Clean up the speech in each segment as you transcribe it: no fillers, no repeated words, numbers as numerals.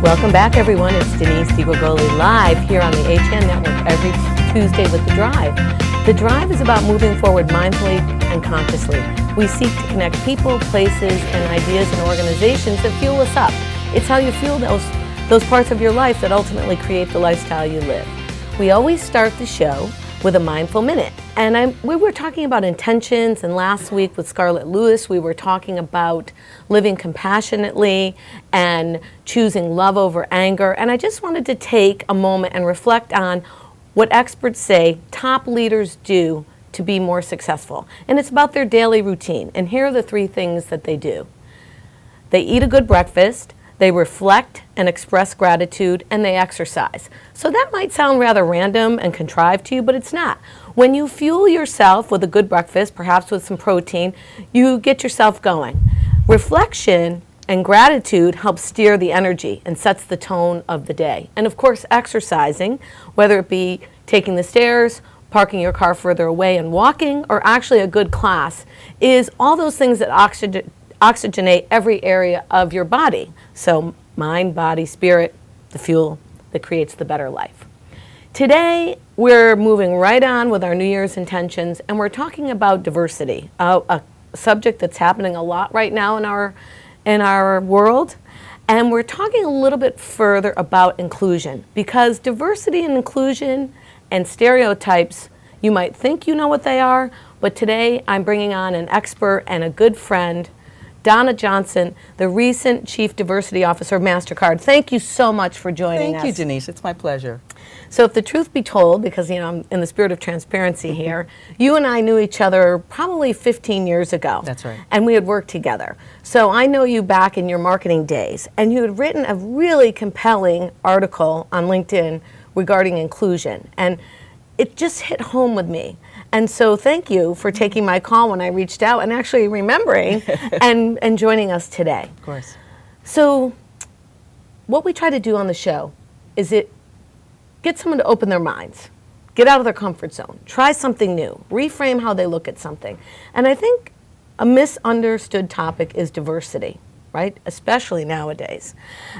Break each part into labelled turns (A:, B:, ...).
A: Welcome back, everyone. It's Denise DiGrigoli live here on the HN Network every Tuesday with The Drive. The Drive is about moving forward mindfully and consciously. We seek to connect people, places, and ideas and organizations that fuel us up. It's how you fuel those parts of your life that ultimately create the lifestyle you live. We always start the show with a mindful minute. And we were talking about intentions, and last week with Scarlett Lewis, we were talking about living compassionately and choosing love over anger. And I just wanted to take a moment and reflect on what experts say top leaders do to be more successful. And it's about their daily routine. And here are the three things that they do. They eat a good breakfast, they reflect and express gratitude, and they exercise. So that might sound rather random and contrived to you, but it's not. When you fuel yourself with a good breakfast, perhaps with some protein, you get yourself going. Reflection and gratitude help steer the energy and sets the tone of the day. And of course, exercising, whether it be taking the stairs, parking your car further away and walking, or actually a good class, is all those things that oxygenate every area of your body. So mind, body, spirit, the fuel that creates the better life. Today, we're moving right on with our New Year's intentions, and we're talking about diversity, a subject that's happening a lot right now in our world. And we're talking a little bit further about inclusion, because diversity and inclusion and stereotypes, you might think you know what they are, but today I'm bringing on an expert and a good friend, Donna Johnson, the recent Chief Diversity Officer of MasterCard. Thank you so much for joining us.
B: Thank you, Denise. It's my pleasure.
A: So if the truth be told, because I'm in the spirit of transparency here, you and I knew each other probably 15 years ago.
B: That's right.
A: And we had worked together. So I know you back in your marketing days, and you had written a really compelling article on LinkedIn regarding inclusion. And it just hit home with me. And so thank you for taking my call when I reached out and actually remembering and joining us today.
B: Of course.
A: So what we try to do on the show is get someone to open their minds, get out of their comfort zone, try something new, reframe how they look at something. And I think a misunderstood topic is diversity, right? Especially nowadays.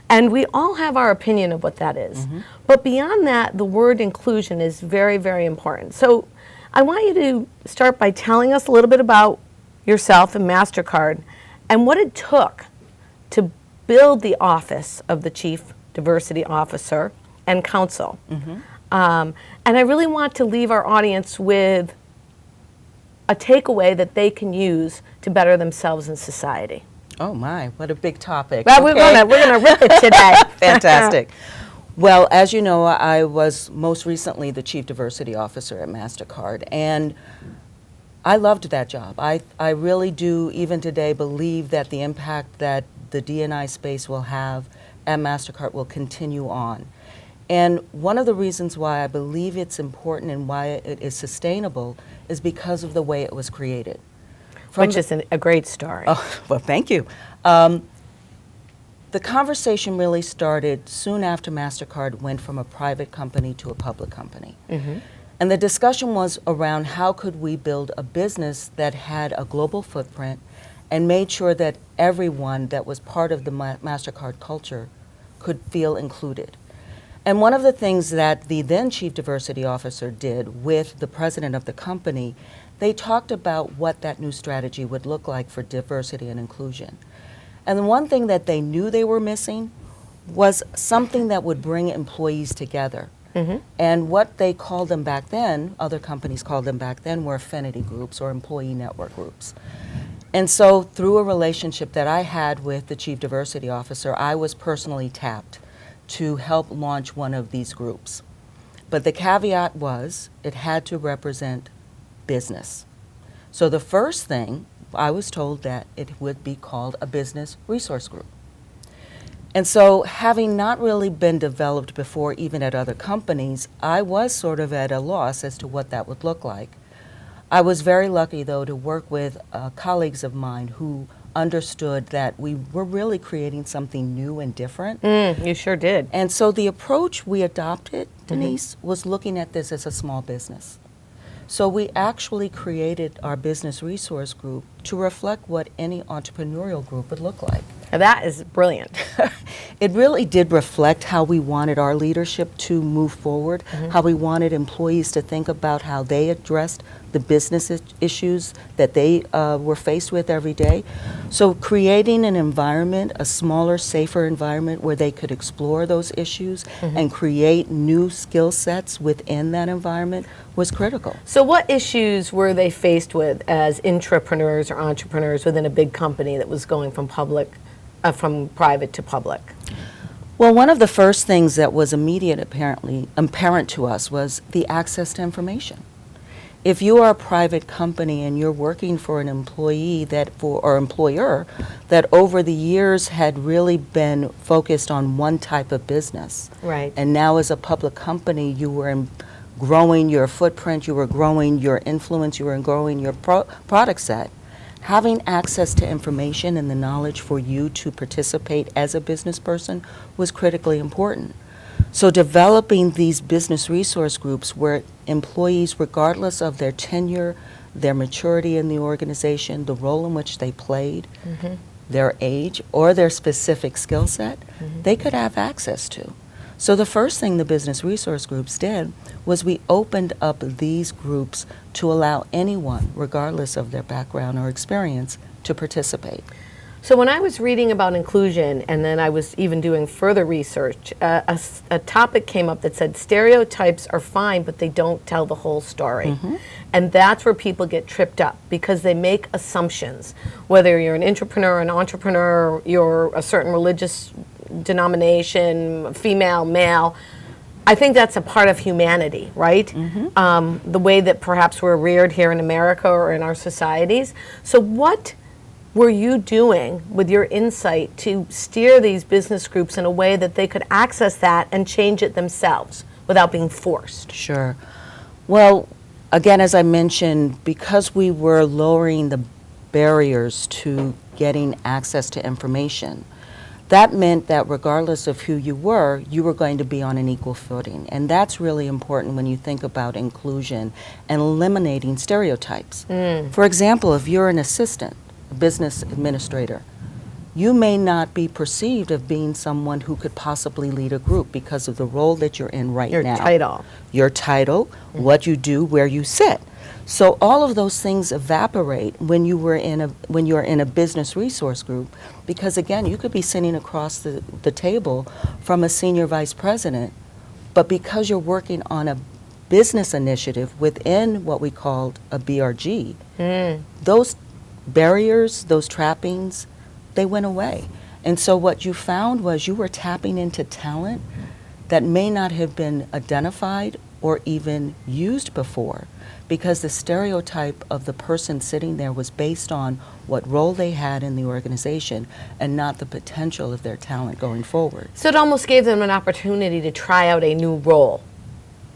A: And we all have our opinion of what that is. Mm-hmm. But beyond that, the word inclusion is very, very important. So I want you to start by telling us a little bit about yourself and MasterCard and what it took to build the office of the Chief Diversity Officer and Counsel. Mm-hmm. And I really want to leave our audience with a takeaway that they can use to better themselves in society.
B: Oh my, what a big topic.
A: Well, okay. we're gonna rip it today.
B: Fantastic. Well, as you know, I was most recently the Chief Diversity Officer at MasterCard, and I loved that job. I really do, even today, believe that the impact that the D&I space will have at MasterCard will continue on. And one of the reasons why I believe it's important and why it is sustainable is because of the way it was created.
A: Which is a great story.
B: Oh, well, thank you. The conversation really started soon after MasterCard went from a private company to a public company. Mm-hmm. And the discussion was around how could we build a business that had a global footprint and made sure that everyone that was part of the MasterCard culture could feel included. And one of the things that the then Chief Diversity Officer did with the president of the company, they talked about what that new strategy would look like for diversity and inclusion. And the one thing that they knew they were missing was something that would bring employees together. Mm-hmm. And what they called them back then, other companies called them back then, were affinity groups or employee network groups. And so through a relationship that I had with the Chief Diversity Officer, I was personally tapped to help launch one of these groups. But the caveat was it had to represent business. So the first thing, I was told that it would be called a business resource group. And so having not really been developed before, even at other companies, I was sort of at a loss as to what that would look like. I was very lucky, though, to work with colleagues of mine who understood that we were really creating something new and different.
A: You sure did.
B: And so the approach we adopted, Denise, was looking at this as a small business. So we actually created our business resource group to reflect what any entrepreneurial group would look like.
A: Now that is brilliant.
B: It really did reflect how we wanted our leadership to move forward, how we wanted employees to think about how they addressed the business issues that they were faced with every day. So creating an environment, a smaller, safer environment where they could explore those issues and create new skill sets within that environment was critical.
A: So what issues were they faced with as intrapreneurs or entrepreneurs within a big company that was going from from private to public?
B: Well, one of the first things that was apparent to us was the access to information. If you are a private company and you're working for an employee or employer that over the years had really been focused on one type of business,
A: Right.
B: and now as a public company you were growing your footprint, you were growing your influence, you were growing your product set, having access to information and the knowledge for you to participate as a business person was critically important. So developing these business resource groups where employees, regardless of their tenure, their maturity in the organization, the role in which they played, their age, or their specific skill set, they could have access to. So the first thing the business resource groups did was we opened up these groups to allow anyone, regardless of their background or experience, to participate.
A: So when I was reading about inclusion, and then I was even doing further research, a topic came up that said stereotypes are fine, but they don't tell the whole story. And that's where people get tripped up because they make assumptions. Whether you're an intrapreneur, an entrepreneur, you're a certain religious denomination, female, male, I think that's a part of humanity, right? The way that perhaps we're reared here in America or in our societies. So what were you doing with your insight to steer these business groups in a way that they could access that and change it themselves without being forced?
B: Sure. Well, again, as I mentioned, because we were lowering the barriers to getting access to information, that meant that regardless of who you were going to be on an equal footing. And that's really important when you think about inclusion and eliminating stereotypes. For example, if you're an assistant, a business administrator, you may not be perceived of being someone who could possibly lead a group because of the role that you're in right now. Your title, what you do, where you sit. So all of those things evaporate when you're in a business resource group, because again, you could be sitting across the table from a senior vice president, but because you're working on a business initiative within what we called a BRG, those barriers, those trappings, they went away. And so what you found was you were tapping into talent that may not have been identified or even used before, because the stereotype of the person sitting there was based on what role they had in the organization and not the potential of their talent going forward.
A: So it almost gave them an opportunity to try out a new role,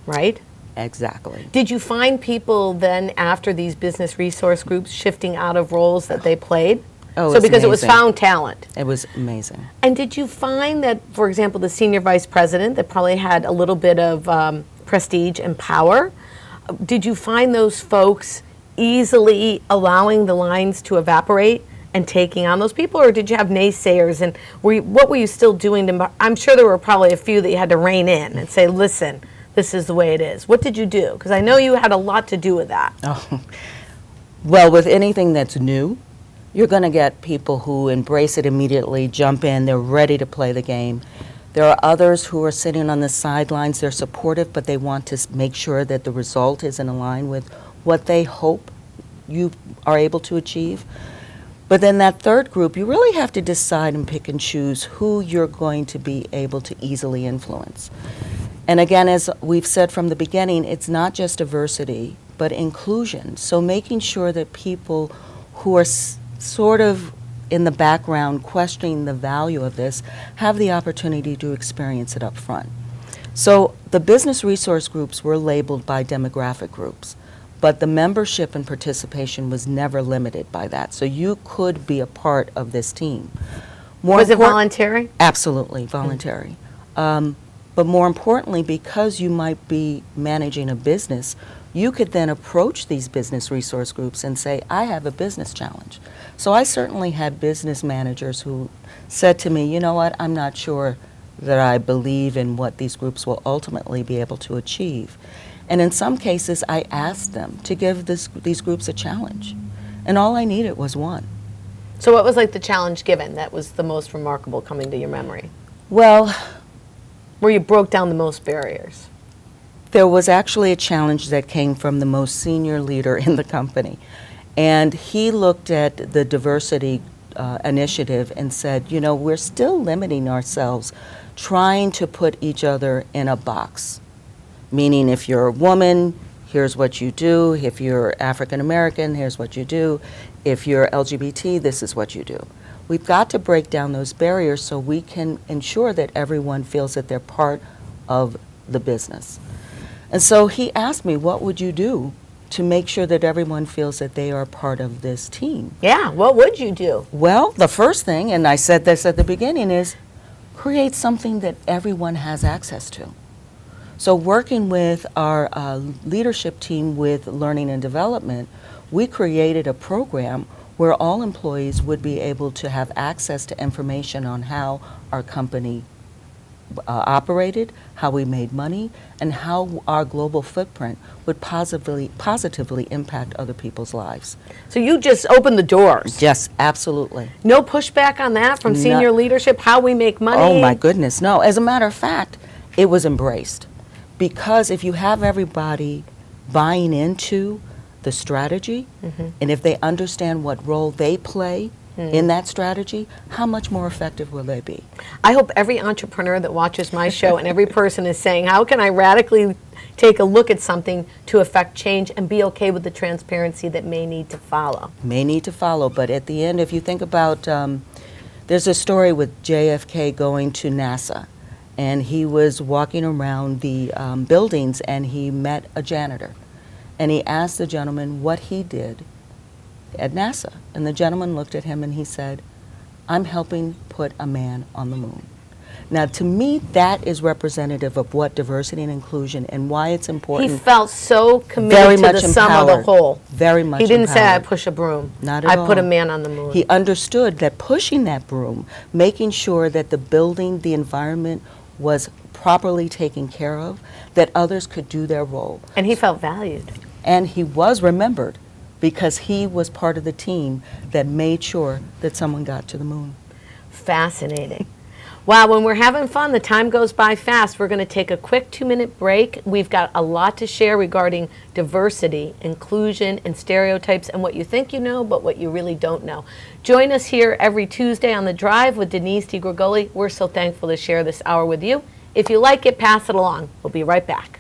A: right?
B: Exactly.
A: Did you find people then after these business resource groups shifting out of roles that they played?
B: Oh,
A: so because
B: amazing.
A: It was found talent.
B: It was amazing.
A: And did you find that, for example, the senior vice president that probably had a little bit of prestige and power, did you find those folks easily allowing the lines to evaporate and taking on those people, or did you have naysayers? And what were you still doing? I'm sure there were probably a few that you had to rein in and say, listen, this is the way it is. What did you do? Because I know you had a lot to do with that.
B: Oh. Well, with anything that's new, you're going to get people who embrace it immediately, jump in, they're ready to play the game. There are others who are sitting on the sidelines, they're supportive, but they want to make sure that the result is in line with what they hope you are able to achieve. But then that third group, you really have to decide and pick and choose who you're going to be able to easily influence. And again, as we've said from the beginning, it's not just diversity, but inclusion. So making sure that people who are sort of in the background questioning the value of this have the opportunity to experience it up front. So the business resource groups were labeled by demographic groups, but the membership and participation was never limited by that. So you could be a part of this team.
A: Was it voluntary?
B: Absolutely, voluntary. But more importantly, because you might be managing a business you could then approach these business resource groups and say, I have a business challenge. So I certainly had business managers who said to me, you know what, I'm not sure that I believe in what these groups will ultimately be able to achieve. And in some cases, I asked them to give these groups a challenge. And all I needed was one.
A: So what was like the challenge given that was the most remarkable coming to your memory?
B: Well,
A: where you broke down the most barriers?
B: There was actually a challenge that came from the most senior leader in the company. And he looked at the diversity initiative and said, you know, we're still limiting ourselves trying to put each other in a box. Meaning if you're a woman, here's what you do. If you're African American, here's what you do. If you're LGBT, this is what you do. We've got to break down those barriers so we can ensure that everyone feels that they're part of the business. And so he asked me, what would you do to make sure that everyone feels that they are part of this team?
A: Yeah, what would you do?
B: Well, the first thing, and I said this at the beginning, is create something that everyone has access to. So working with our leadership team with learning and development, we created a program where all employees would be able to have access to information on how our company operated, how we made money, and how our global footprint would positively impact other people's lives.
A: So you just opened the doors?
B: Yes, absolutely.
A: No pushback on that from senior leadership, how we make money?
B: Oh my goodness, no. As a matter of fact, it was embraced. Because if you have everybody buying into the strategy, and if they understand what role they play in that strategy, how much more effective will they be?
A: I hope every entrepreneur that watches my show and every person is saying, how can I radically take a look at something to affect change and be okay with the transparency that may need to follow?
B: May need to follow, but at the end, if you think about, there's a story with JFK going to NASA, and he was walking around the buildings and he met a janitor. And he asked the gentleman what he did at NASA. And the gentleman looked at him and he said, I'm helping put a man on the moon. Now, to me, that is representative of what diversity and inclusion and why it's important.
A: He felt so committed to the sum of the whole.
B: Very much
A: He didn't say, I
B: empowered.
A: push a broom.
B: Not at all.
A: I put a man on the moon.
B: He understood that pushing that broom, making sure that the building, the environment was properly taken care of, that others could do their role.
A: And he felt valued.
B: And he was remembered because he was part of the team that made sure that someone got to the moon.
A: Fascinating. Wow, when we're having fun, the time goes by fast. We're going to take a quick 2-minute break. We've got a lot to share regarding diversity, inclusion, and stereotypes, and what you think you know, but what you really don't know. Join us here every Tuesday on The Drive with Denise DiGrigoli. We're so thankful to share this hour with you. If you like it, pass it along. We'll be right back.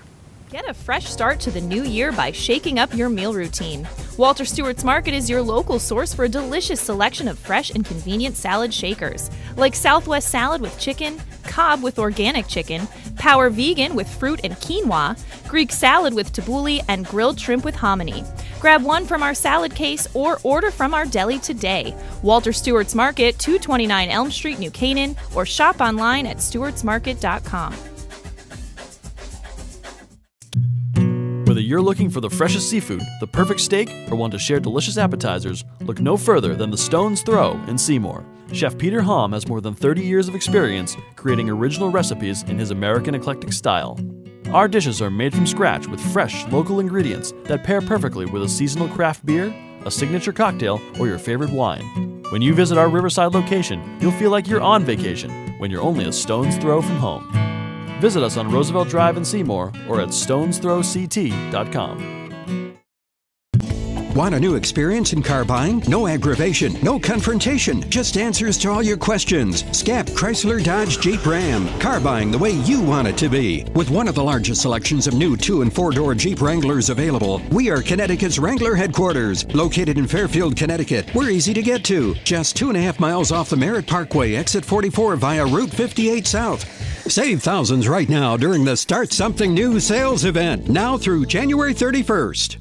C: Get a fresh start to the new year by shaking up your meal routine. Walter Stewart's Market is your local source for a delicious selection of fresh and convenient salad shakers, like Southwest salad with chicken, Cobb with organic chicken, Power Vegan with fruit and quinoa, Greek salad with tabbouleh, and grilled shrimp with hominy. Grab one from our salad case or order from our deli today. Walter Stewart's Market, 229 Elm Street, New Canaan, or shop online at stewartsmarket.com.
D: Whether you're looking for the freshest seafood, the perfect steak, or want to share delicious appetizers, look no further than the Stone's Throw in Seymour. Chef Peter Hom has more than 30 years of experience creating original recipes in his American eclectic style. Our dishes are made from scratch with fresh, local ingredients that pair perfectly with a seasonal craft beer, a signature cocktail, or your favorite wine. When you visit our Riverside location, you'll feel like you're on vacation when you're only a stone's throw from home. Visit us on Roosevelt Drive in Seymour or at StonesThrowCT.com.
E: Want a new experience in car buying? No aggravation, no confrontation, just answers to all your questions. SCAP Chrysler Dodge Jeep Ram. Car buying the way you want it to be. With one of the largest selections of new 2- and 4-door Jeep Wranglers available, we are Connecticut's Wrangler headquarters. Located in Fairfield, Connecticut, we're easy to get to. Just 2.5 miles off the Merritt Parkway, exit 44 via Route 58 South. Save thousands right now during the Start Something New sales event, now through January 31st.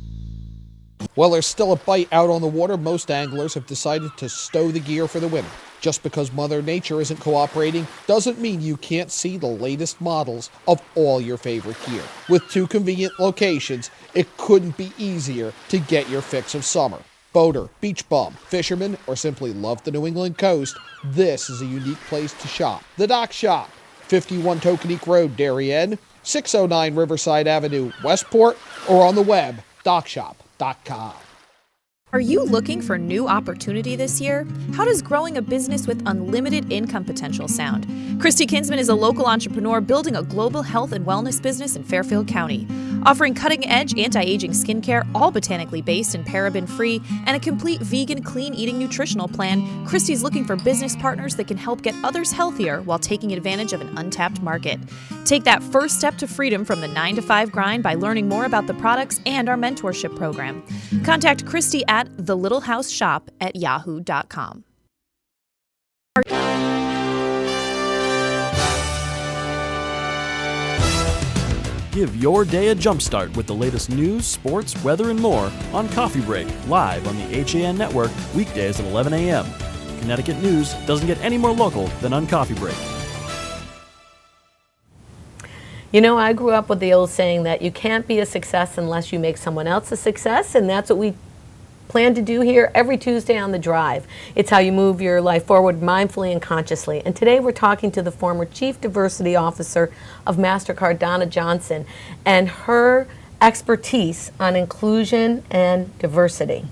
F: Well, there's still a bite out on the water. Most anglers have decided to stow the gear for the winter. Just because Mother Nature isn't cooperating doesn't mean you can't see the latest models of all your favorite gear. With 2 convenient locations, it couldn't be easier to get your fix of summer. Boater, beach bum, fisherman, or simply love the New England coast, this is a unique place to shop. The Dock Shop, 51 Tokenique Road, Darien, 609 Riverside Avenue, Westport, or on the web, dockshop.com.
C: Are you looking for new opportunity this year? How does growing a business with unlimited income potential sound? Christy Kinsman is a local entrepreneur building a global health and wellness business in Fairfield County. Offering cutting-edge anti-aging skincare, all botanically based and paraben-free, and a complete vegan, clean-eating nutritional plan, Christy's looking for business partners that can help get others healthier while taking advantage of an untapped market. Take that first step to freedom from the 9-to-5 grind by learning more about the products and our mentorship program. Contact Christy at thelittlehouseshop@yahoo.com.
D: Give your day a jumpstart with the latest news, sports, weather, and more on Coffee Break, live on the HAN Network, weekdays at 11 a.m. Connecticut news doesn't get any more local than on Coffee Break.
A: You know, I grew up with the old saying that you can't be a success unless you make someone else a success, and that's what we plan to do here every Tuesday on The Drive. It's how you move your life forward mindfully and consciously. And today we're talking to the former Chief Diversity Officer of MasterCard, Donna Johnson, and her expertise on inclusion and diversity.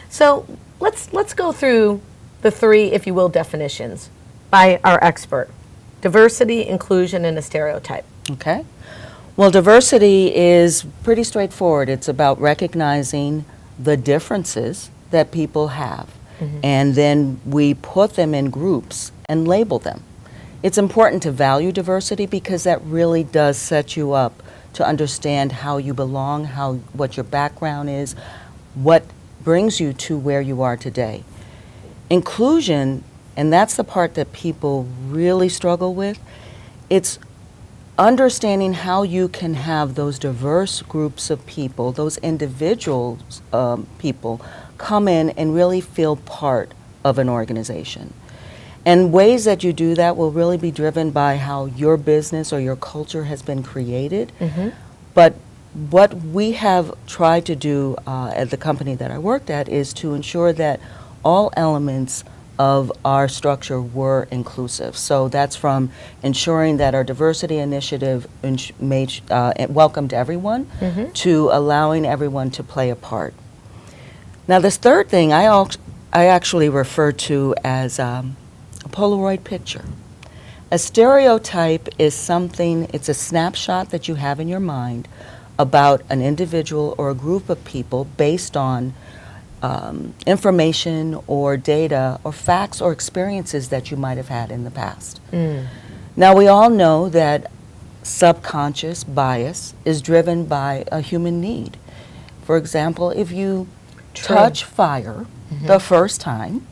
A: So let's go through the 3, if you will, definitions by our expert. Diversity, inclusion, and a stereotype.
B: Okay. Well, diversity is pretty straightforward. It's about recognizing the differences that people have, and then we put them in groups and label them. It's important to value diversity because that really does set you up to understand how you belong, what your background is, what brings you to where you are today. Inclusion, and that's the part that people really struggle with, it's understanding how you can have those diverse groups of people, those individuals, people, come in and really feel part of an organization. And ways that you do that will really be driven by how your business or your culture has been created. But what we have tried to do at the company that I worked at is to ensure that all elements of our structure were inclusive. So that's from ensuring that our diversity initiative welcomed everyone to allowing everyone to play a part. Now this third thing I actually refer to as a Polaroid picture. A stereotype is something, it's a snapshot that you have in your mind about an individual or a group of people based on information or data or facts or experiences that you might have had in the past. Now we all know that subconscious bias is driven by a human need. For example, if you touch fire the first time,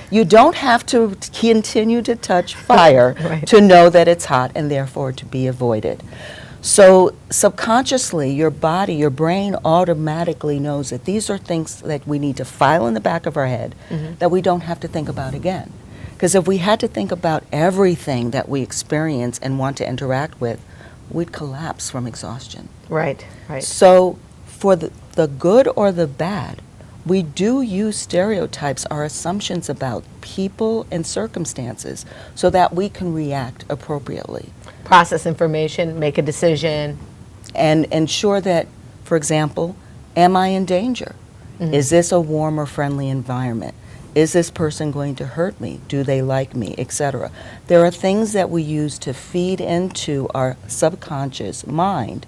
B: you don't have to continue to touch fire to know that it's hot and therefore to be avoided. So subconsciously, your body, your brain automatically knows that these are things that we need to file in the back of our head that we don't have to think about again. Because if we had to think about everything that we experience and want to interact with, we'd collapse from exhaustion.
A: Right.
B: So for the good or the bad, we do use stereotypes, our assumptions about people and circumstances, so that we can react appropriately.
A: Process information, make a decision.
B: And ensure that, for example, am I in danger? Is this a warm or friendly environment? Is this person going to hurt me? Do they like me, etc.? There are things that we use to feed into our subconscious mind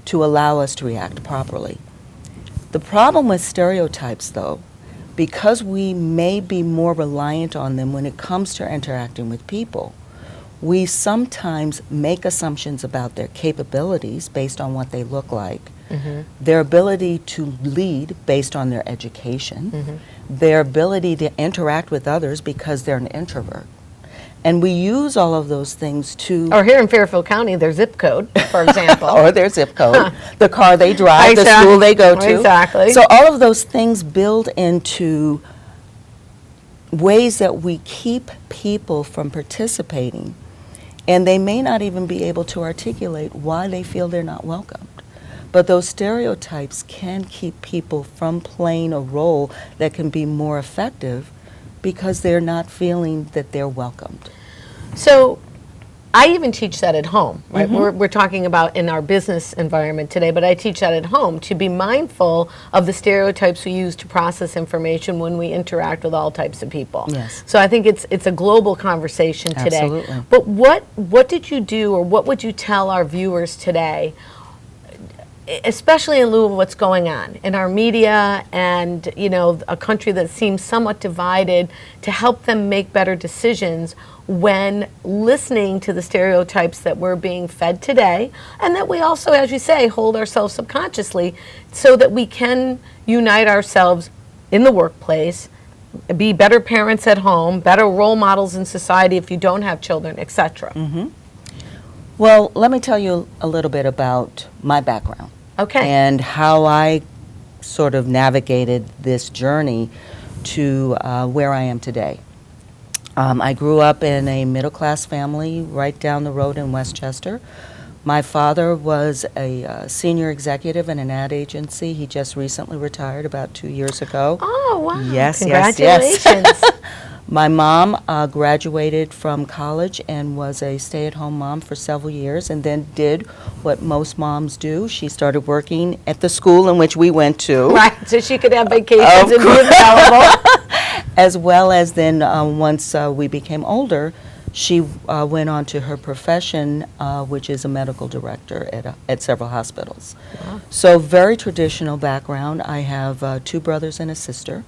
B: to allow us to react properly. The problem with stereotypes, though, because we may be more reliant on them when it comes to interacting with people, we sometimes make assumptions about their capabilities based on what they look like, their ability to lead based on their education, their ability to interact with others because they're an introvert. And we use all of those things to...
A: Or here in Fairfield County, their zip code, for example.
B: Or their zip code, the car they drive, the school they go to.
A: Exactly.
B: So all of those things build into ways that we keep people from participating, and they may not even be able to articulate why they feel they're not welcomed. But those stereotypes can keep people from playing a role that can be more effective because they're not feeling that they're welcomed.
A: So I even teach that at home, right? We're talking about in our business environment today, but I teach that at home, to be mindful of the stereotypes we use to process information when we interact with all types of people.
B: Yes.
A: So I think it's a global conversation today.
B: Absolutely.
A: But what did you do, or what would you tell our viewers today, especially in lieu of what's going on in our media and, you know, a country that seems somewhat divided, to help them make better decisions when listening to the stereotypes that we're being fed today, and that we also, as you say, hold ourselves subconsciously, so that we can unite ourselves in the workplace, be better parents at home, better role models in society if you don't have children, etc.
B: Well, let me tell you a little bit about my background.
A: Okay.
B: And how I sort of navigated this journey to where I am today. I grew up in a middle-class family right down the road in Westchester. My father was a senior executive in an ad agency. He just recently retired about 2 years ago.
A: Oh, wow.
B: Yes,
A: Congratulations.
B: yes, yes. My mom graduated from college and was a stay-at-home mom for several years, and then did what most moms do. She started working at the school in which we went to.
A: Right, so she could have vacations and be available.
B: As well as then, once we became older, she went on to her profession, which is a medical director at several hospitals.
A: Wow.
B: So very traditional background. I have 2 brothers and a sister.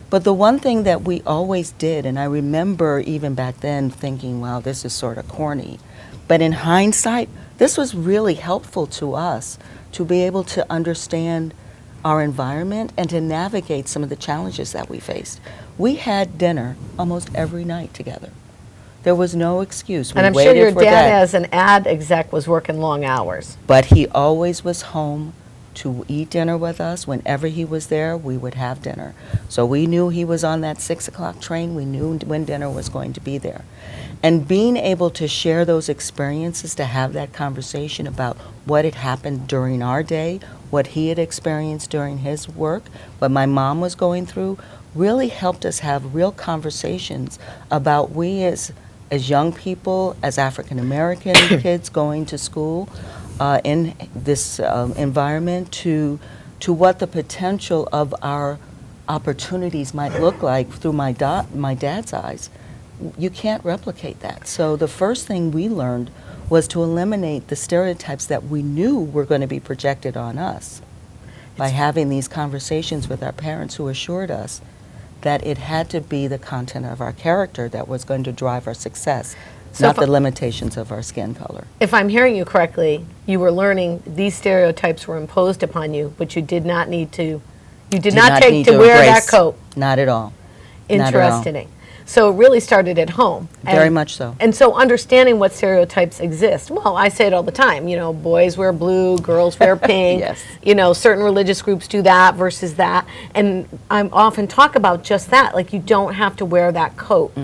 B: But the one thing that we always did, and I remember even back then thinking, wow, this is sort of corny, but in hindsight, this was really helpful to us to be able to understand our environment and to navigate some of the challenges that we faced. We had dinner almost every night together. There was no excuse.
A: And I'm sure your dad, as an ad exec, was working long hours.
B: But he always was home to eat dinner with us. Whenever he was there, we would have dinner. So we knew he was on that 6 o'clock train. We knew when dinner was going to be there. And being able to share those experiences, to have that conversation about what had happened during our day, what he had experienced during his work, what my mom was going through, really helped us have real conversations about we as young people, as African American kids going to school, in this environment, to what the potential of our opportunities might look like through my dad's eyes. You can't replicate that. So the first thing we learned was to eliminate the stereotypes that we knew were going to be projected on us by having these conversations with our parents, who assured us that it had to be the content of our character that was going to drive our success,
A: So
B: not the limitations of our skin color.
A: If I'm hearing you correctly, you were learning these stereotypes were imposed upon you, but you did not need to, you did not take
B: need
A: to wear
B: embrace.
A: that coat.
B: Not at all. Not at all.
A: Interesting. So it really started at home.
B: Very much so.
A: And so understanding what stereotypes exist. Well, I say it all the time, you know, boys wear blue, girls wear pink.
B: Yes.
A: You know, certain religious groups do that versus that. And I often talk about just that, like you don't have to wear that coat.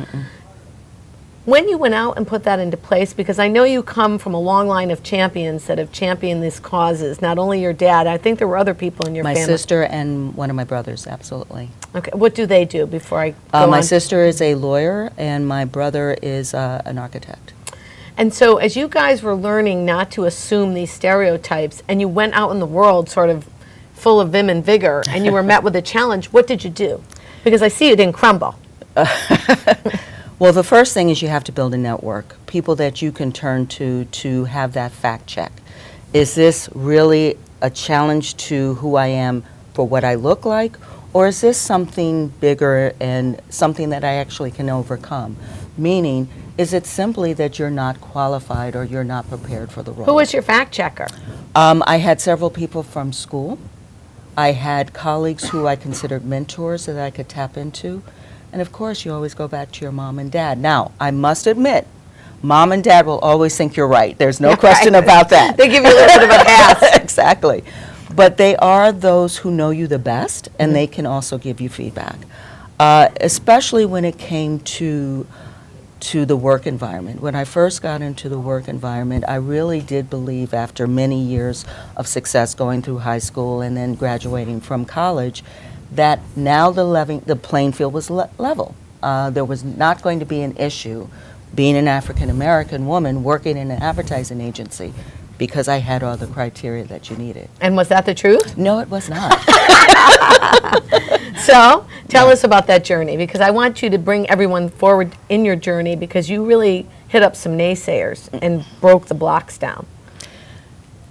A: When you went out and put that into place, because I know you come from a long line of champions that have championed these causes, not only your dad, I think there were other people in your
B: My
A: family.
B: sister and one of my brothers, absolutely.
A: Okay, what do they do before I go
B: My
A: on?
B: sister is a lawyer, and my brother is an architect.
A: And so as you guys were learning not to assume these stereotypes, and you went out in the world sort of full of vim and vigor, and you were met with a challenge, what did you do? Because I see you didn't crumble.
B: Well, the first thing is you have to build a network, people that you can turn to have that fact check. Is this really a challenge to who I am for what I look like, or is this something bigger and something that I actually can overcome? Meaning, is it simply that you're not qualified or you're not prepared for the role?
A: Who was your fact checker?
B: I had several people from school. I had colleagues who I considered mentors that I could tap into. And of course, you always go back to your mom and dad. Now, I must admit, mom and dad will always think you're right. There's no question about that.
A: They give you a little bit of a pass.
B: Exactly. But they are those who know you the best, and they can also give you feedback. especially when it came to the work environment. When I first got into the work environment, I really did believe, after many years of success going through high school and then graduating from college, that now the playing field was level. There was not going to be an issue being an African American woman working in an advertising agency, because I had all the criteria that you needed.
A: And was that the truth?
B: No, it was not.
A: So tell us about that journey, because I want you to bring everyone forward in your journey, because you really hit up some naysayers and broke the blocks down.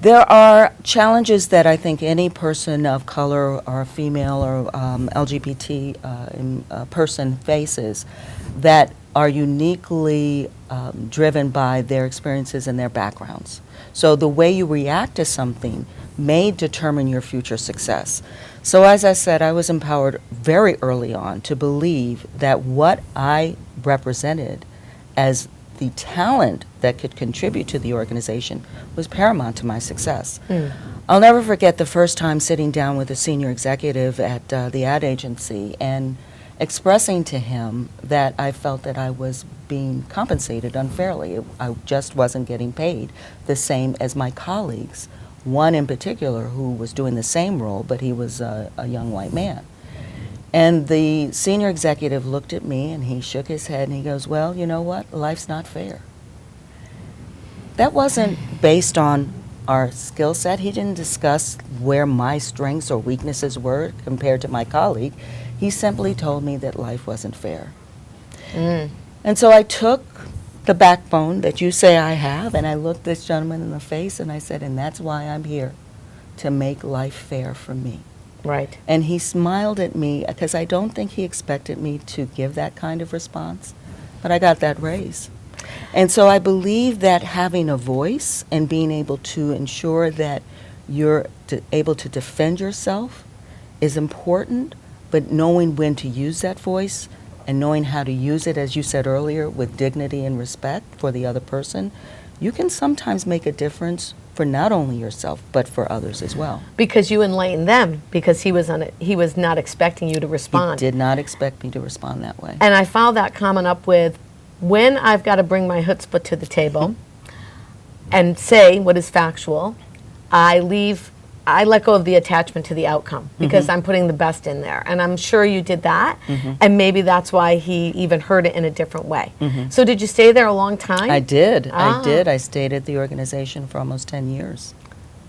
B: There are challenges that I think any person of color or female or LGBT person faces that are uniquely driven by their experiences and their backgrounds. So the way you react to something may determine your future success. So as I said, I was empowered very early on to believe that what I represented as the talent that could contribute to the organization was paramount to my success. I'll never forget the first time sitting down with a senior executive at the ad agency and expressing to him that I felt that I was being compensated unfairly. I just wasn't getting paid the same as my colleagues, one in particular who was doing the same role, but he was a young white man. And the senior executive looked at me and he shook his head and he goes, well, you know what? Life's not fair. That wasn't based on our skill set. He didn't discuss where my strengths or weaknesses were compared to my colleague. He simply told me that life wasn't fair. And so I took the backbone that you say I have, and I looked this gentleman in the face and I said, and that's why I'm here, to make life fair for me.
A: Right.
B: And he smiled at me, because I don't think he expected me to give that kind of response, but I got that raise. And so I believe that having a voice and being able to ensure that you're able to defend yourself is important, but knowing when to use that voice and knowing how to use it, as you said earlier, with dignity and respect for the other person, you can sometimes make a difference for not only yourself, but for others as well.
A: Because you enlightened them, because he was not expecting you to respond.
B: He did not expect me to respond that way.
A: And I followed that comment up with, when I've got to bring my chutzpah to the table and say what is factual, I let go of the attachment to the outcome, because I'm putting the best in there. And I'm sure you did that, and maybe that's why he even heard it in a different way. So did you stay there a long time?
B: I did. I stayed at the organization for almost 10 years.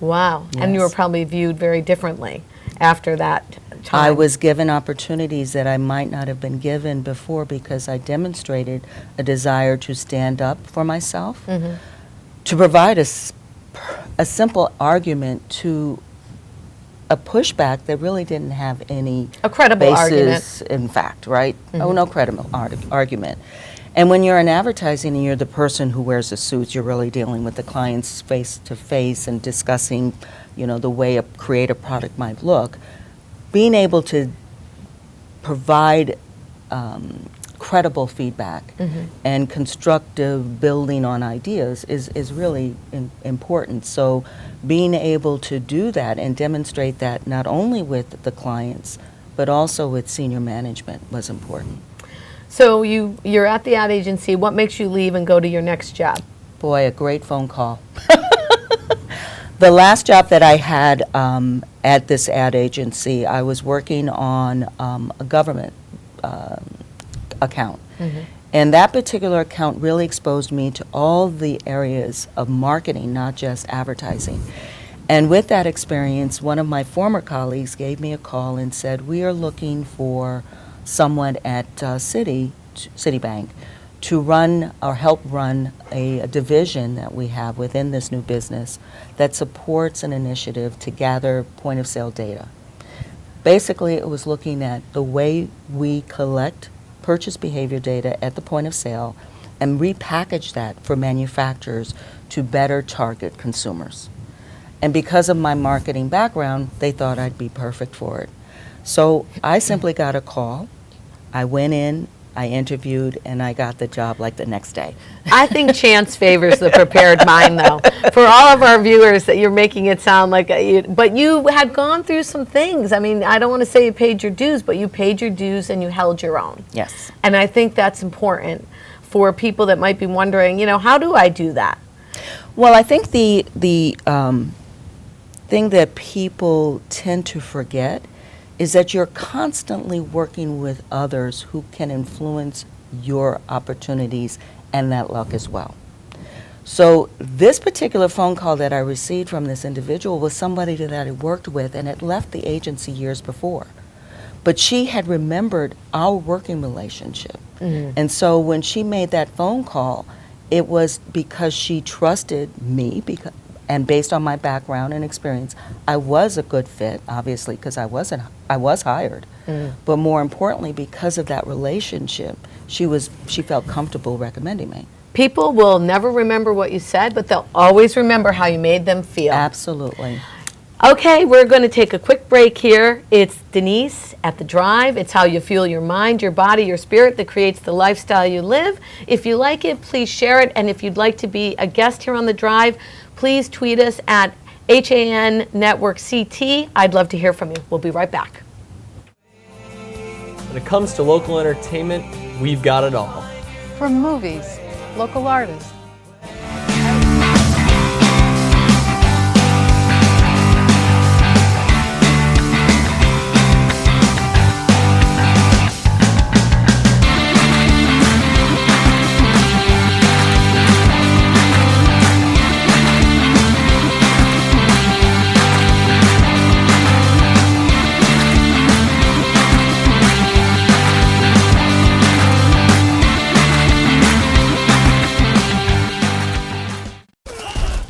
A: Wow.
B: Yes.
A: And you were probably viewed very differently after that time.
B: I was given opportunities that I might not have been given before, because I demonstrated a desire to stand up for myself, to provide a simple argument to a pushback that really didn't have any
A: A credible
B: basis in fact, right? Oh, no credible argument. And when you're in advertising and you're the person who wears the suits, you're really dealing with the clients face to face and discussing, the way a creative product might look. Being able to provide credible feedback and constructive building on ideas is really important. So being able to do that and demonstrate that not only with the clients, but also with senior management was important.
A: So you're at the ad agency. What makes you leave and go to your next job?
B: Boy, a great phone call. The last job that I had at this ad agency, I was working on a government account. And that particular account really exposed me to all the areas of marketing, not just advertising. And with that experience, one of my former colleagues gave me a call and said, we are looking for someone at Citibank to run or help run a division that we have within this new business that supports an initiative to gather point of sale data. Basically, it was looking at the way we collect purchase behavior data at the point of sale and repackage that for manufacturers to better target consumers. And because of my marketing background, they thought I'd be perfect for it. So I simply got a call. I went in I interviewed, and I got the job like the next day.
A: I think chance favors the prepared mind, though. For all of our viewers, that you're making it sound like, but you had gone through some things. I mean, I don't want to say you paid your dues, but you paid your dues and you held your own.
B: Yes.
A: And I think that's important for people that might be wondering, how do I do that?
B: Well, I think the thing that people tend to forget is that you're constantly working with others who can influence your opportunities and that luck as well. So this particular phone call that I received from this individual was somebody that I worked with and had left the agency years before. But she had remembered our working relationship. Mm-hmm. And so when she made that phone call, it was because she trusted me, and based on my background and experience, I was a good fit, obviously, because I was hired. Mm. But more importantly, because of that relationship, she felt comfortable recommending me.
A: People will never remember what you said, but they'll always remember how you made them feel.
B: Absolutely.
A: Okay, we're going to take a quick break here. It's Denise at The Drive. It's how you fuel your mind, your body, your spirit that creates the lifestyle you live. If you like it, please share it. And if you'd like to be a guest here on The Drive, please tweet us at HAN Network CT. I'd love to hear from you. We'll be right back.
G: When it comes to local entertainment, we've got it all.
H: From movies, local artists,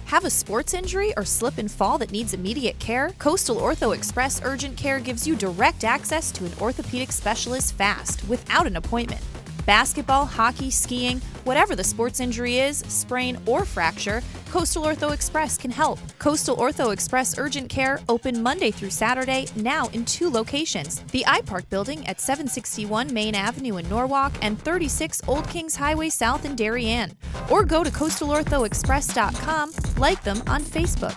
C: Have a sports injury or slip and fall that needs immediate care? Coastal Ortho Express Urgent Care gives you direct access to an orthopedic specialist fast, without an appointment. Basketball, hockey, skiing, whatever the sports injury is, sprain or fracture, Coastal Ortho Express can help. Coastal Ortho Express Urgent Care open Monday through Saturday, now in 2 locations. The iPark Building at 761 Main Avenue in Norwalk and 36 Old Kings Highway South in Darien. Or go to coastalorthoexpress.com, like them on Facebook.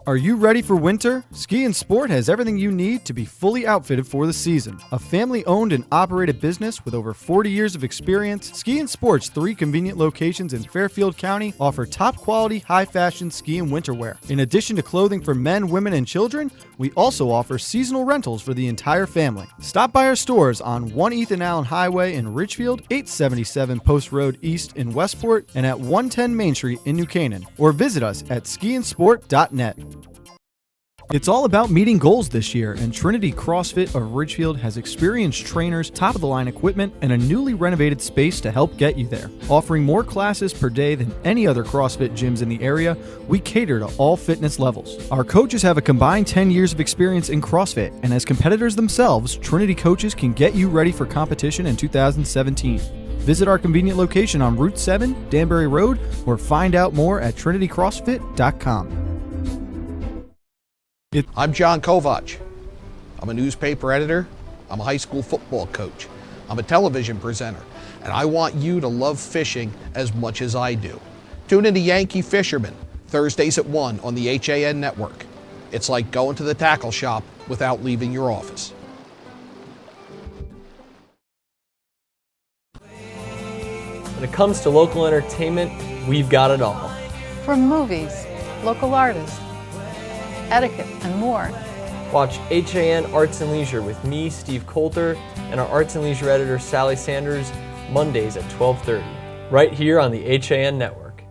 I: Are you ready for winter? Ski and Sport has everything you need to be fully outfitted for the season. A family-owned and operated business with over 40 years of experience, Ski and Sport's 3 convenient locations in Fairfield County offer top-quality, high-fashion ski and winter wear. In addition to clothing for men, women, and children, we also offer seasonal rentals for the entire family. Stop by our stores on 1 Ethan Allen Highway in Ridgefield, 877 Post Road East in Westport, and at 110 Main Street in New Canaan, or visit us at skiandsport.net. It's all about meeting goals this year, and Trinity CrossFit of Ridgefield has experienced trainers, top-of-the-line equipment, and a newly renovated space to help get you there. Offering more classes per day than any other CrossFit gyms in the area, we cater to all fitness levels. Our coaches have a combined 10 years of experience in CrossFit, and as competitors themselves, Trinity coaches can get you ready for competition in 2017. Visit our convenient location on Route 7, Danbury Road, or find out more at trinitycrossfit.com.
F: I'm John Kovach. I'm a newspaper editor. I'm a high school football coach. I'm a television presenter. And I want you to love fishing as much as I do. Tune in to Yankee Fisherman, Thursdays at 1 on the HAN Network. It's like going to the tackle shop without leaving your office.
G: When it comes to local entertainment, we've got it all.
H: from movies, local artists, etiquette, and more.
G: Watch HAN Arts and Leisure with me, Steve Coulter, and our Arts and Leisure editor, Sally Sanders, Mondays at 12:30, right here on the HAN Network.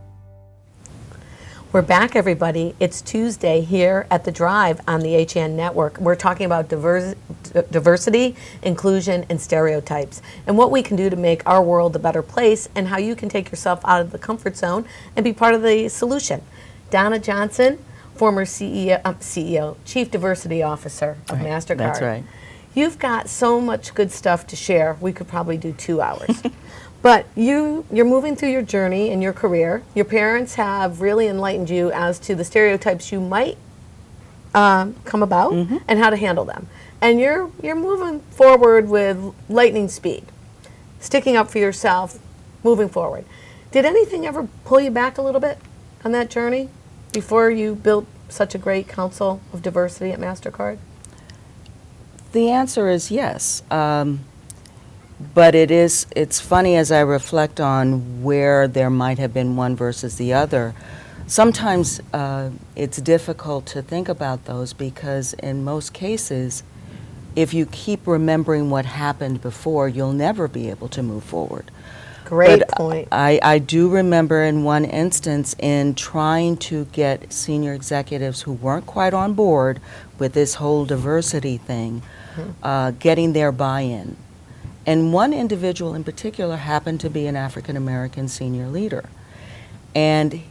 A: We're back, everybody. It's Tuesday here at The Drive on the HAN Network. We're talking about diversity, inclusion, and stereotypes, and what we can do to make our world a better place, and how you can take yourself out of the comfort zone and be part of the solution. Donna Johnson, former CEO, Chief Diversity Officer of MasterCard.
B: That's right.
A: You've got so much good stuff to share. We could probably do 2 hours. But you're moving through your journey in your career. Your parents have really enlightened you as to the stereotypes you might come about and how to handle them. And you're moving forward with lightning speed. sticking up for yourself, moving forward. Did anything ever pull you back a little bit on that journey before you built such a great council of diversity at MasterCard?
B: The answer is yes. But it's funny as I reflect on where there might have been one versus the other. Sometimes it's difficult to think about those because in most cases, if you keep remembering what happened before, you'll never be able to move forward.
A: Great
B: But
A: point.
B: I do remember in one instance in trying to get senior executives who weren't quite on board with this whole diversity thing, getting their buy-in. And one individual in particular happened to be an African American senior leader. And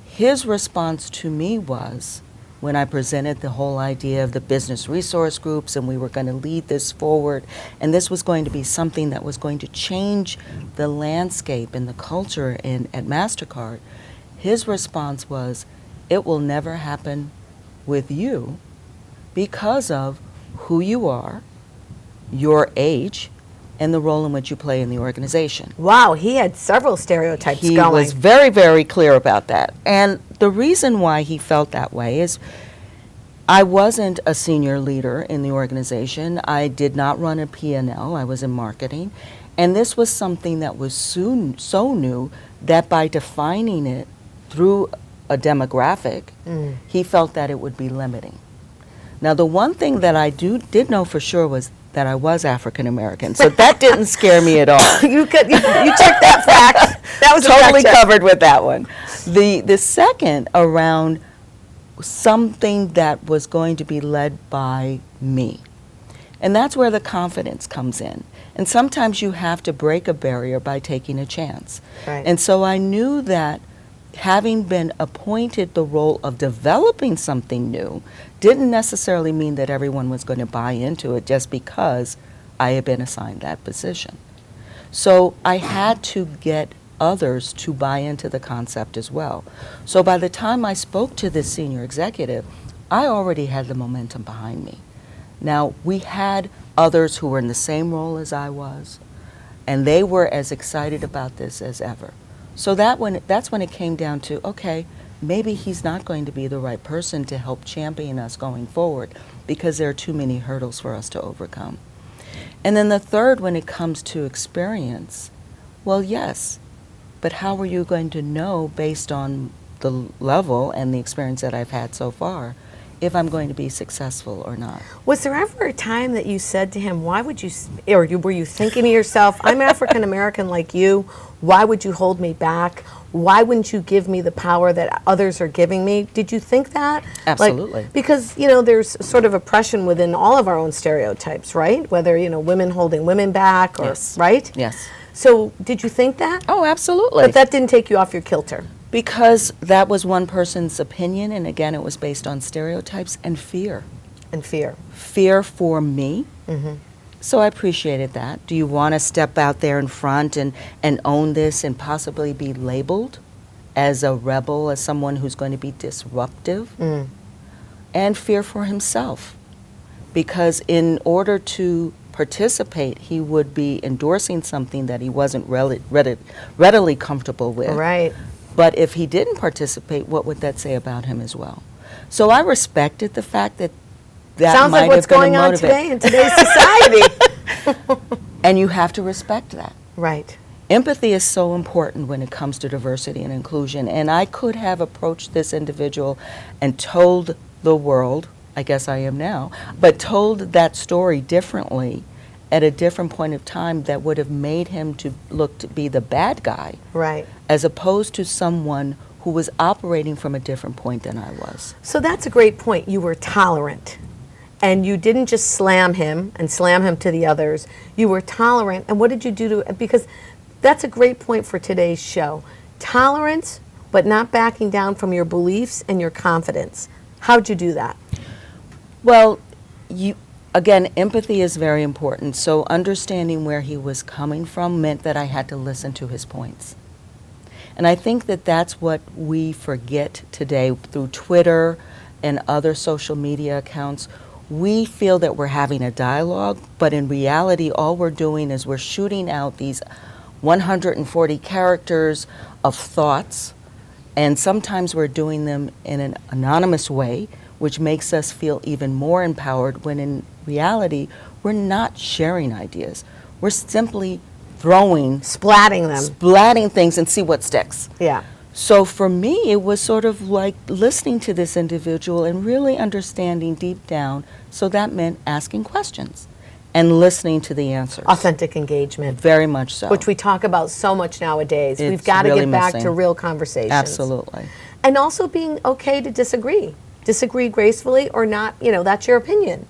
B: his response to me was, when I presented the whole idea of the business resource groups and we were going to lead this forward, and this was going to be something that was going to change the landscape and the culture at MasterCard, his response was, it will never happen with you because of who you are, your age, and the role in which you play in the organization.
A: Wow, he had several stereotypes
B: He
A: going.
B: was very, very clear about that. And the reason why he felt that way is I wasn't a senior leader in the organization. I did not run a P&L. I was in marketing. And this was something that was so new that by defining it through a demographic, he felt that it would be limiting. Now, the one thing that I did know for sure was that I was African American, so that didn't scare me at all.
A: you checked that fact. That was
B: Totally
A: a fact check.
B: covered with that one. The second around something that was going to be led by me. And that's where the confidence comes in. And sometimes you have to break a barrier by taking a chance.
A: Right.
B: And so I knew that having been appointed the role of developing something new didn't necessarily mean that everyone was going to buy into it just because I had been assigned that position. So I had to get others to buy into the concept as well. So by the time I spoke to this senior executive, I already had the momentum behind me. Now, we had others who were in the same role as I was, and they were as excited about this as ever. So that's when it came down to, okay, maybe he's not going to be the right person to help champion us going forward because there are too many hurdles for us to overcome. And then the third, when it comes to experience, well, yes, but how are you going to know based on the level and the experience that I've had so far if I'm going to be successful or not?
A: Was there ever a time that you said to him, why would you, or were you thinking to yourself, I'm African American like you, why would you hold me back? Why wouldn't you give me the power that others are giving me? Did you think that?
B: Absolutely.
A: Because, there's sort of oppression within all of our own stereotypes, right? Whether, women holding women back or,
B: Yes.
A: right?
B: Yes.
A: So did you think that?
B: Oh, absolutely.
A: But that didn't take you off your kilter.
B: Because that was one person's opinion, and again, it was based on stereotypes and fear.
A: And fear.
B: Fear for me. So I appreciated that. Do you want to step out there in front and own this and possibly be labeled as a rebel, as someone who's going to be disruptive? And fear for himself. Because in order to participate, he would be endorsing something that he wasn't readily comfortable with.
A: Right.
B: But if he didn't participate, what would that say about him as well? So I respected the fact that
A: Sounds
B: might
A: like what's
B: have been
A: going
B: a
A: on
B: motivator.
A: today in today's society.
B: And you have to respect that.
A: Right.
B: Empathy is so important when it comes to diversity and inclusion. And I could have approached this individual and told the world, I guess I am now, but told that story differently at a different point of time that would have made him to look to be the bad guy.
A: Right.
B: As opposed to someone who was operating from a different point than I was.
A: So that's a great point. You were tolerant. And you didn't just slam him to the others. You were tolerant. And what did you do to, because that's a great point for today's show. Tolerance, but not backing down from your beliefs and your confidence. How'd you do that?
B: Well, again, empathy is very important. So understanding where he was coming from meant that I had to listen to his points. And I think that that's what we forget today through Twitter and other social media accounts. we feel that we're having a dialogue, but in reality, all we're doing is we're shooting out these 140 characters of thoughts, and sometimes we're doing them in an anonymous way, which makes us feel even more empowered, when in reality, we're not sharing ideas. We're simply splatting things and see what sticks.
A: Yeah.
B: So for me, it was sort of like listening to this individual and really understanding deep down. So that meant asking questions and listening to the answers.
A: Authentic engagement.
B: Very much so.
A: Which we talk about so much nowadays. We've
B: It's
A: got to
B: really
A: get back
B: missing.
A: to real conversations.
B: Absolutely.
A: And also being okay to disagree. Disagree gracefully or not, that's your opinion.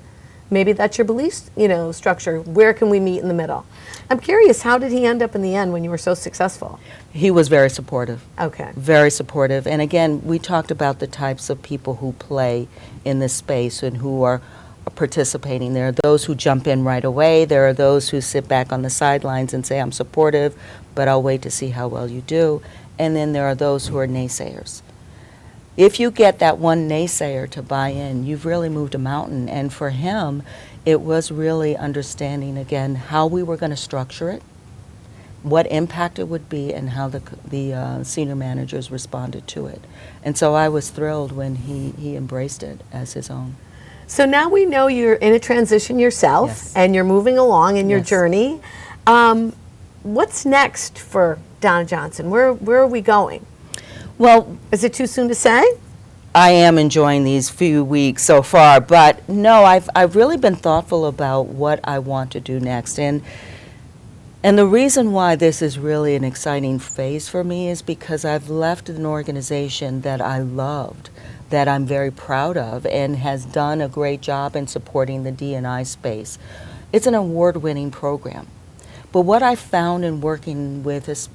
A: Maybe that's your belief, structure. Where can we meet in the middle? I'm curious, how did he end up in the end when you were so successful?
B: He was very supportive.
A: Okay.
B: Very supportive. And again, we talked about the types of people who play in this space and who are participating. There are those who jump in right away. There are those who sit back on the sidelines and say, I'm supportive, but I'll wait to see how well you do. And then there are those who are naysayers. If you get that one naysayer to buy in, you've really moved a mountain. And for him, it was really understanding, again, how we were going to structure it, what impact it would be, and how the senior managers responded to it. And so I was thrilled when he embraced it as his own.
A: So now we know you're in a transition yourself,
B: Yes.
A: and you're moving along in your
B: Yes.
A: journey. What's next for Donna Johnson? Where are we going?
B: Well,
A: Is it too soon to say?
B: I am enjoying these few weeks so far, but no, I've really been thoughtful about what I want to do next. And the reason why this is really an exciting phase for me is because I've left an organization that I loved, that I'm very proud of, and has done a great job in supporting the D&I space. It's an award-winning program. But what I found in working with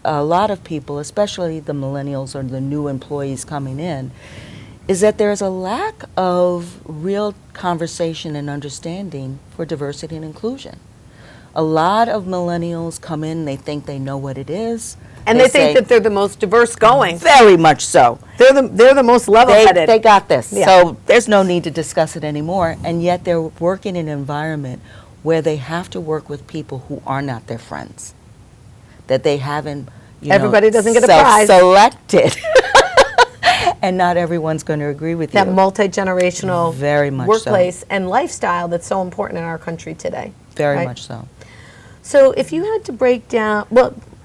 B: a lot of people, especially the millennials or the new employees coming in, is that there's a lack of real conversation and understanding for diversity and inclusion. A lot of millennials come in, they think they know what it is.
A: And they think that they're the most diverse going.
B: Very much so.
A: They're the most level-headed.
B: They got this.
A: Yeah.
B: So there's no need to discuss it anymore. And yet they're working in an environment where they have to work with people who are not their friends, that they haven't,
A: Everybody doesn't get a prize.
B: Self-selected. And not everyone's going to agree with
A: That
B: you.
A: multi-generational
B: Very much
A: workplace and lifestyle that's so important in our country today.
B: Very
A: right?
B: much so.
A: So if you had to break down,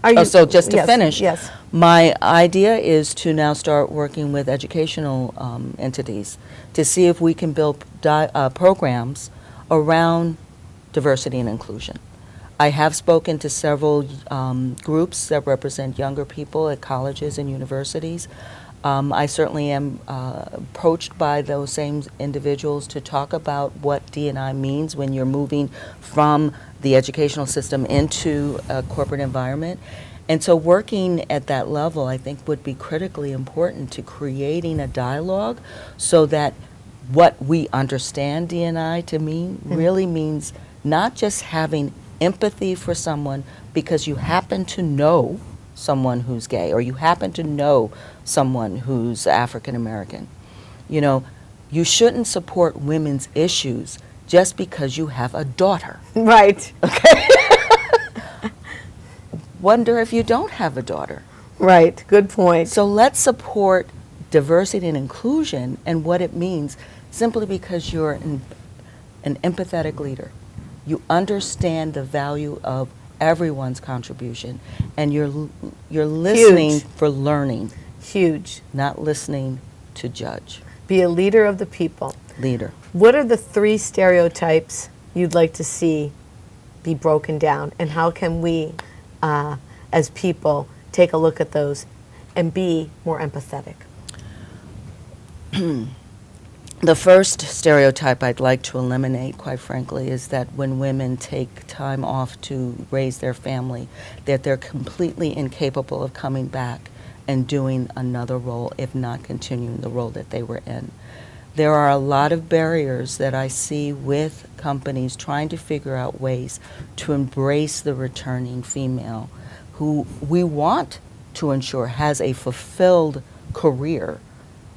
A: are you?
B: So just to
A: yes,
B: finish,
A: yes.
B: my idea is to now start working with educational entities to see if we can build programs around diversity and inclusion. I have spoken to several groups that represent younger people at colleges and universities. I certainly am approached by those same individuals to talk about what D&I means when you're moving from the educational system into a corporate environment. And so working at that level, I think, would be critically important to creating a dialogue so that what we understand D&I to mean really means not just having empathy for someone because you happen to know someone who's gay or you happen to know someone who's African American. You shouldn't support women's issues just because you have a daughter.
A: Right.
B: Okay? Wonder if you don't have a daughter.
A: Right. Good point.
B: So let's support diversity and inclusion and what it means simply because you're an empathetic leader. You understand the value of everyone's contribution, and you're listening
A: Huge.
B: for learning,
A: Huge.
B: not listening to judge.
A: Be a leader of the people.
B: Leader.
A: What are the 3 stereotypes you'd like to see be broken down, and how can we, as people, take a look at those and be more empathetic?
B: The first stereotype I'd like to eliminate, quite frankly, is that when women take time off to raise their family, that they're completely incapable of coming back and doing another role, if not continuing the role that they were in. There are a lot of barriers that I see with companies trying to figure out ways to embrace the returning female who we want to ensure has a fulfilled career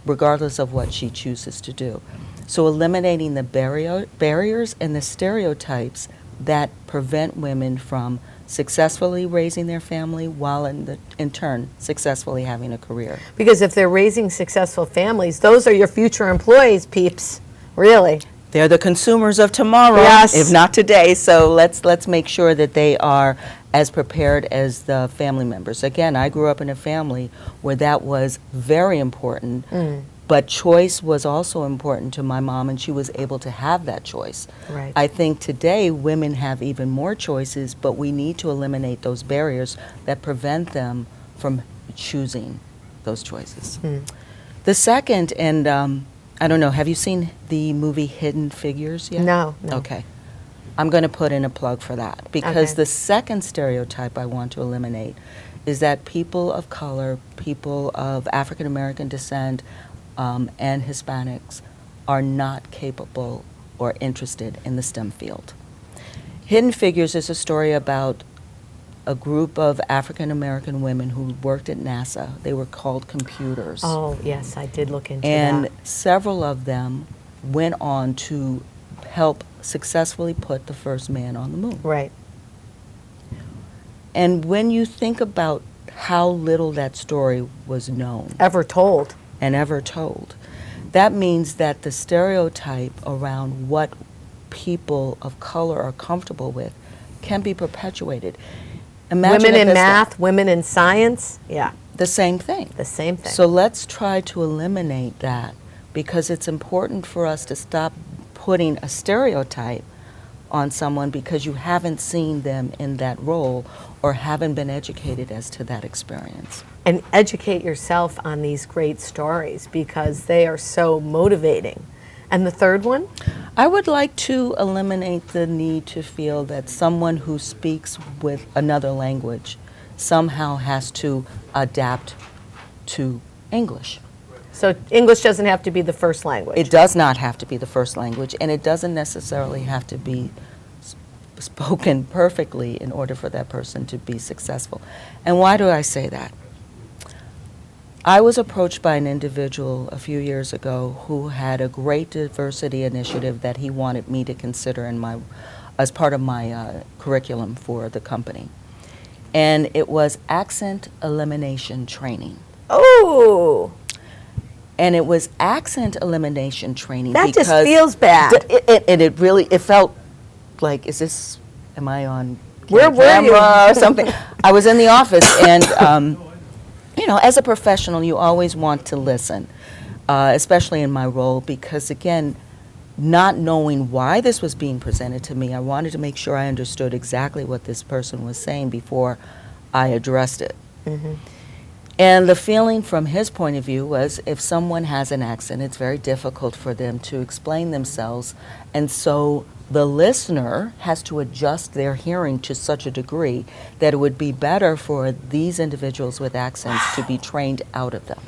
B: regardless of what she chooses to do. So eliminating the barriers and the stereotypes that prevent women from successfully raising their family while in turn successfully having a career.
A: Because if they're raising successful families, those are your future employees, peeps. Really.
B: They're the consumers of tomorrow,
A: Yes.
B: if not today. So let's make sure that they are as prepared as the family members. Again, I grew up in a family where that was very important, but choice was also important to my mom, and she was able to have that choice.
A: Right.
B: I think today women have even more choices, but we need to eliminate those barriers that prevent them from choosing those choices. The second, and I don't know, have you seen the movie Hidden Figures yet?
A: No.
B: Okay. I'm going to put in a plug for that, because
A: Okay.
B: the second stereotype I want to eliminate is that people of color, people of African American descent, and Hispanics are not capable or interested in the STEM field. Hidden Figures is a story about a group of African American women who worked at NASA. They were called computers.
A: Oh, yes, I did look into
B: And
A: that.
B: several of them went on to help successfully put the first man on the moon.
A: Right.
B: And when you think about how little that story was known
A: Ever told.
B: and ever told, that means that the stereotype around what people of color are comfortable with can be perpetuated. Imagine
A: Women
B: if
A: in
B: it's
A: math, women in science. Yeah,
B: the same thing.
A: the same thing.
B: So let's try to eliminate that, because it's important for us to stop putting a stereotype on someone because you haven't seen them in that role or haven't been educated as to that experience.
A: And educate yourself on these great stories because they are so motivating. And the third one?
B: I would like to eliminate the need to feel that someone who speaks with another language somehow has to adapt to English.
A: So English doesn't have to be the first language.
B: It does not have to be the first language, and it doesn't necessarily have to be spoken perfectly in order for that person to be successful. And why do I say that? I was approached by an individual a few years ago who had a great diversity initiative that he wanted me to consider as part of my curriculum for the company. And it was accent elimination training.
A: Oh,
B: And it was accent elimination training
A: that
B: because
A: just feels bad.
B: it felt like, am I on
A: Where were you?
B: camera or something? I was in the office, and you know, as a professional, you always want to listen, especially in my role, because again, not knowing why this was being presented to me, I wanted to make sure I understood exactly what this person was saying before I addressed it. And the feeling from his point of view was, if someone has an accent, it's very difficult for them to explain themselves, and so the listener has to adjust their hearing to such a degree that it would be better for these individuals with accents to be trained out of them.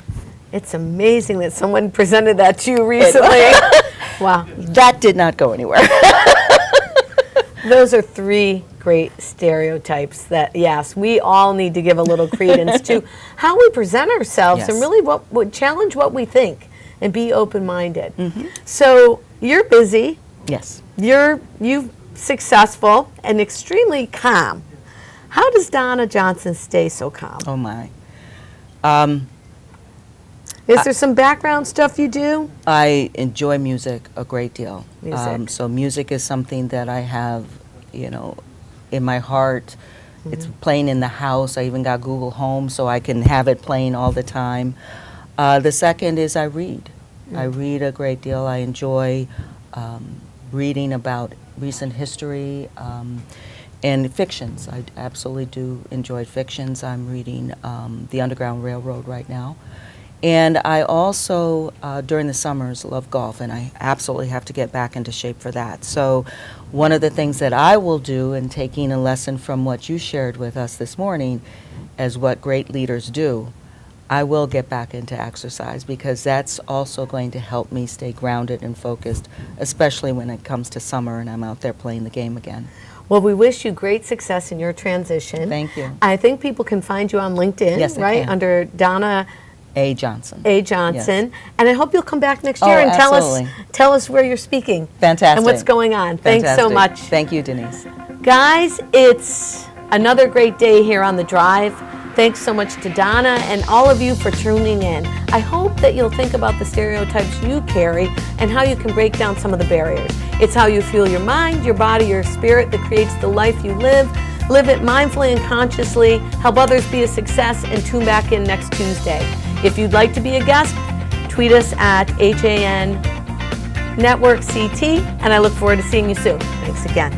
A: It's amazing that someone presented that to you recently. Wow.
B: That did not go anywhere.
A: Those are three great stereotypes that, yes, we all need to give a little credence to how we present ourselves and
B: Yes.
A: really what would challenge what we think and be open-minded. So you're busy,
B: Yes.
A: you're successful and extremely calm. How does Donna Johnson stay so calm?
B: Oh my.
A: Is there some background stuff you do?
B: I enjoy music a great deal.
A: Music.
B: So music is something that I have, you know, in my heart. It's playing in the house. I even got Google Home so I can have it playing all the time. The second is I read. I read a great deal. I enjoy reading about recent history and fictions. I absolutely do enjoy fictions. I'm reading The Underground Railroad right now. And I also, during the summers, love golf, and I absolutely have to get back into shape for that. So one of the things that I will do, and taking a lesson from what you shared with us this morning, as what great leaders do, I will get back into exercise, because that's also going to help me stay grounded and focused, especially when it comes to summer and I'm out there playing the game again.
A: Well, we wish you great success in your transition.
B: Thank you.
A: I think people can find you on LinkedIn,
B: Yes, they
A: right?
B: can.
A: Under Donna
B: A. Johnson.
A: A. Johnson.
B: Yes.
A: And I hope you'll come back next
B: Oh,
A: year and
B: absolutely.
A: tell us where you're speaking.
B: Fantastic.
A: And what's going on. Thanks so
B: Fantastic.
A: much.
B: Thank you, Denise.
A: Guys, it's another great day here on The Drive. Thanks so much to Donna and all of you for tuning in. I hope that you'll think about the stereotypes you carry and how you can break down some of the barriers. It's how you fuel your mind, your body, your spirit that creates the life you live. Live it mindfully and consciously. Help others be a success, and tune back in next Tuesday. If you'd like to be a guest, tweet us at HAN Network CT, and I look forward to seeing you soon. Thanks again.